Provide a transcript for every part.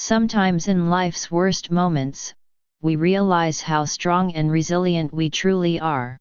Sometimes in life's worst moments, we realize how strong and resilient we truly are.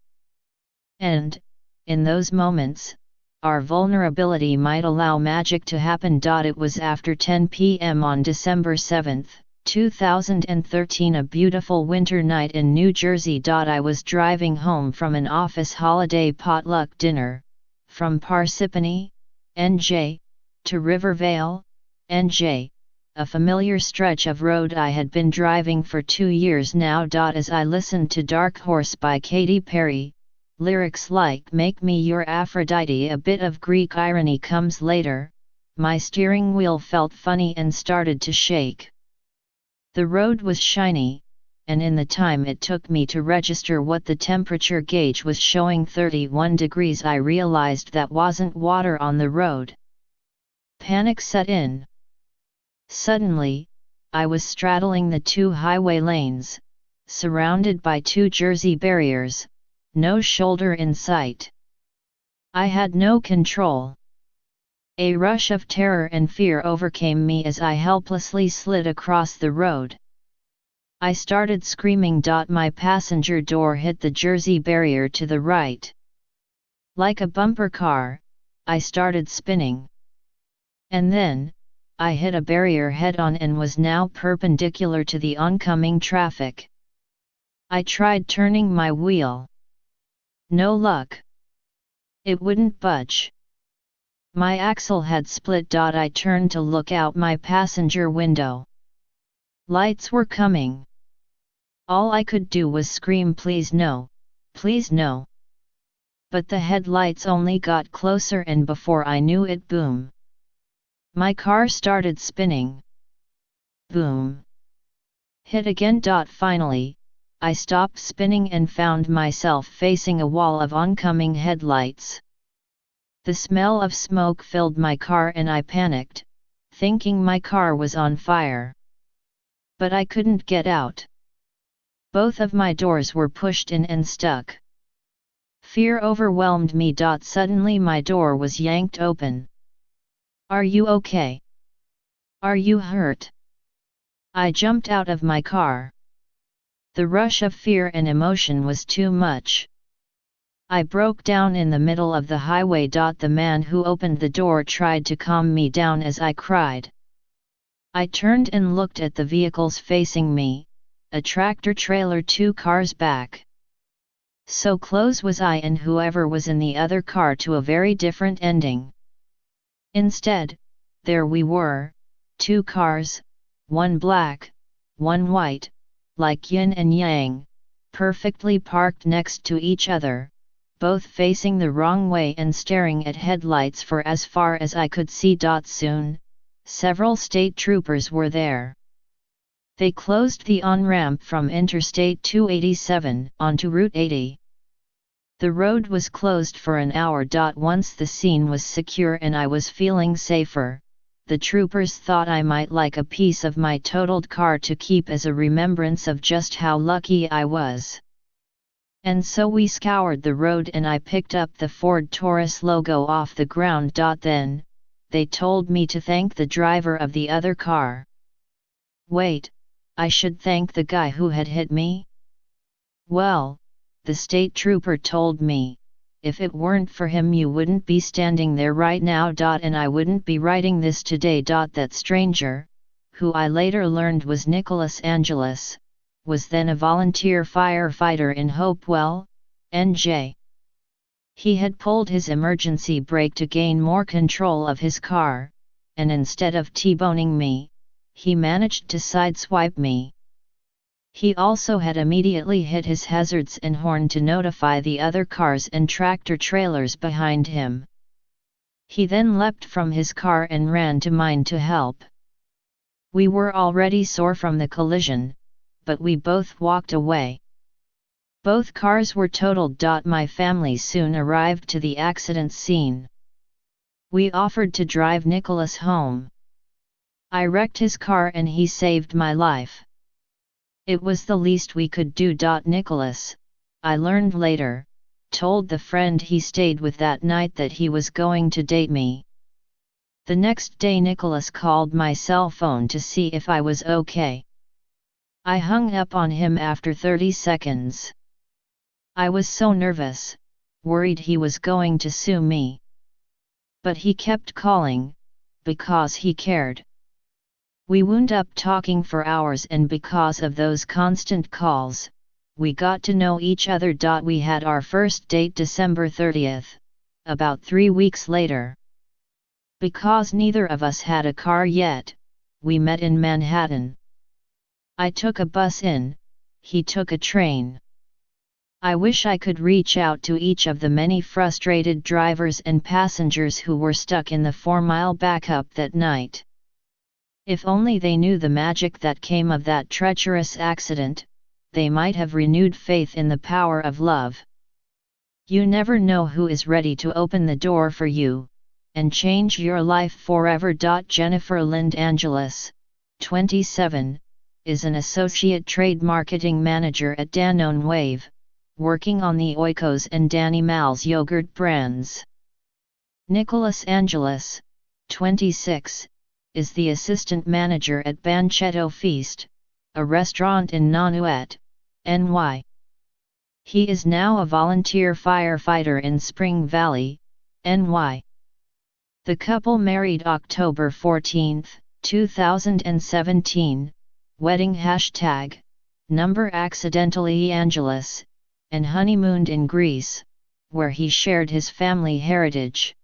And, in those moments, our vulnerability might allow magic to happen. It was after 10 p.m. on December 7, 2013, a beautiful winter night in New Jersey. I was driving home from an office holiday potluck dinner, from Parsippany, NJ, to Rivervale, NJ, a familiar stretch of road I had been driving for 2 years now. As I listened to Dark Horse by Katy Perry, lyrics like "Make me your Aphrodite," a bit of Greek irony comes later, my steering wheel felt funny and started to shake. The road was shiny, and in the time it took me to register what the temperature gauge was showing, 31 degrees, I realized that wasn't water on the road. Panic set in. Suddenly, I was straddling the 2 highway lanes, surrounded by 2 Jersey barriers, no shoulder in sight. I had no control. A rush of terror and fear overcame me as I helplessly slid across the road. I started screaming. My passenger door hit the Jersey barrier to the right. Like a bumper car, I started spinning. And then, I hit a barrier head-on and was now perpendicular to the oncoming traffic. I tried turning my wheel. No luck. It wouldn't budge. My axle had split. I turned to look out my passenger window. Lights were coming. All I could do was scream, "Please no, please no." But the headlights only got closer, and before I knew it, boom. My car started spinning. Boom. Hit again. Finally, I stopped spinning and found myself facing a wall of oncoming headlights. The smell of smoke filled my car and I panicked, thinking my car was on fire. But I couldn't get out. Both of my doors were pushed in and stuck. Fear overwhelmed me. Suddenly my door was yanked open. "Are you okay? Are you hurt?" I jumped out of my car. The rush of fear and emotion was too much. I broke down in the middle of the highway. The man who opened the door tried to calm me down as I cried. I turned and looked at the vehicles facing me, a tractor trailer 2 cars back. So close was I and whoever was in the other car to a very different ending. Instead, there we were, 2 cars, one black, one white, like yin and yang, perfectly parked next to each other, both facing the wrong way and staring at headlights for as far as I could see. Soon, several state troopers were there. They closed the on-ramp from Interstate 287 onto Route 80. The road was closed for an hour. Once the scene was secure and I was feeling safer, the troopers thought I might like a piece of my totaled car to keep as a remembrance of just how lucky I was. And so we scoured the road and I picked up the Ford Taurus logo off the ground. Then, they told me to thank the driver of the other car. Wait, I should thank the guy who had hit me? Well, the state trooper told me, if it weren't for him you wouldn't be standing there right now. And I wouldn't be writing this today. That stranger, who I later learned was Nicholas Angeles, was then a volunteer firefighter in Hopewell, NJ. He had pulled his emergency brake to gain more control of his car, and instead of T-boning me, he managed to sideswipe me. He also had immediately hit his hazards and horn to notify the other cars and tractor trailers behind him. He then leapt from his car and ran to mine to help. We were already sore from the collision, but we both walked away. Both cars were totaled. My family soon arrived to the accident scene. We offered to drive Nicholas home. I wrecked his car and he saved my life. It was the least we could do. Nicholas, I learned later, told the friend he stayed with that night that he was going to date me. The next day Nicholas called my cell phone to see if I was okay. I hung up on him after 30 seconds. I was so nervous, worried he was going to sue me. But he kept calling, because he cared. We wound up talking for hours, and because of those constant calls, we got to know each other. We had our first date December 30th, about 3 weeks later. Because neither of us had a car yet, we met in Manhattan. I took a bus in, he took a train. I wish I could reach out to each of the many frustrated drivers and passengers who were stuck in the 4-mile backup that night. If only they knew the magic that came of that treacherous accident, they might have renewed faith in the power of love. You never know who is ready to open the door for you, and change your life forever. Jennifer Lind Angelis, 27, is an associate trade marketing manager at Danone Wave, working on the Oikos and Danimals yogurt brands. Nicholas Angelis, 26, is the assistant manager at Banchetto Feast, a restaurant in Nanuet, NY. He is now a volunteer firefighter in Spring Valley, NY. The couple married October 14, 2017, wedding #number accidentally Angelis, and honeymooned in Greece, where he shared his family heritage.